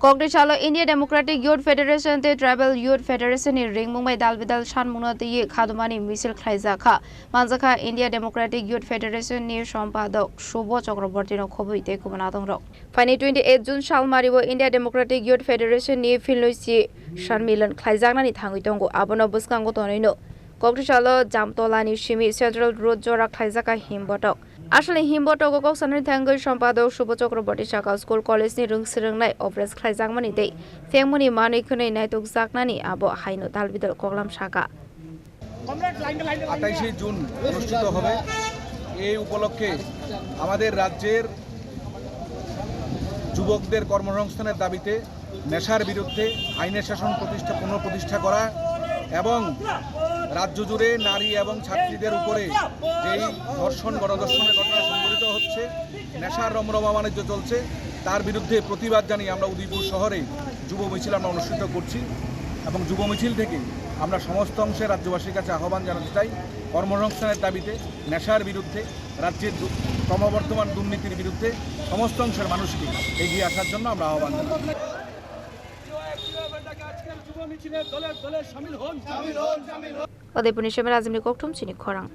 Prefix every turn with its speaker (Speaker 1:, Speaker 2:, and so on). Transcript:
Speaker 1: Congress Chalo India Democratic Youth Federation the Tribal Youth Federation in Ring Mumbai Dalbidal Shan Munati Khadumani Misil Khaizaka Manzaka India Democratic Youth Federation near Shampadok Shubo Chakrabortino Kobite Kumanadong. Fani 28 June Shalmaribo India Democratic Youth Federation near Philosi Shan Milan Khaizana Tangitongo Abono Buskango Tonino. Congress Chalo Jamtolani Shimi Central Road Jora Khaizaka Himbotok. Ashley Himboto go Sanar Tango Shampado Shubotokro Shaka School College ni Rung Sirang Night of Res Klazangmani Day. Family Mani Kune Night of Zaknani Abo Haino Talvidal Koglam Shaka.
Speaker 2: 28 June অনুষ্ঠিত হবে এই উপলক্ষে আমাদের রাজ্যের যুবকদের কর্মসংস্থানের দাবিতে নেশার বিরুদ্ধে আইনের শাসন পুনঃপ্রতিষ্ঠা করা এবং রাজ্য জুড়ে নারী এবং ছাত্রীদের উপরে যেই ধর্ষণ গণধর্ষণের ঘটনা সংঘটিত হচ্ছে নেশার রমরমা বাণিজ্য চলছে তার বিরুদ্ধে প্রতিবাদ জানিয়ে আমরা উদয়পুর শহরে যুব মিছিল আমরা অনুষ্ঠিত করছি এবং যুব মিছিল থেকে আমরা সমস্ত অংশে রাজ্যবাসীর কাছে আহ্বান জানাতে চাই কর্মসংস্থানের দাবিতে নেশার বিরুদ্ধে রাজ্যের ক্রমবর্ধমান দুর্নীতির বিরুদ্ধে সমস্ত অংশের মানুষকে এগিয়ে আসার জন্য আমরা আহ্বান জানাই
Speaker 1: Odepuni Shemer Azimni Koktum Chini Korang.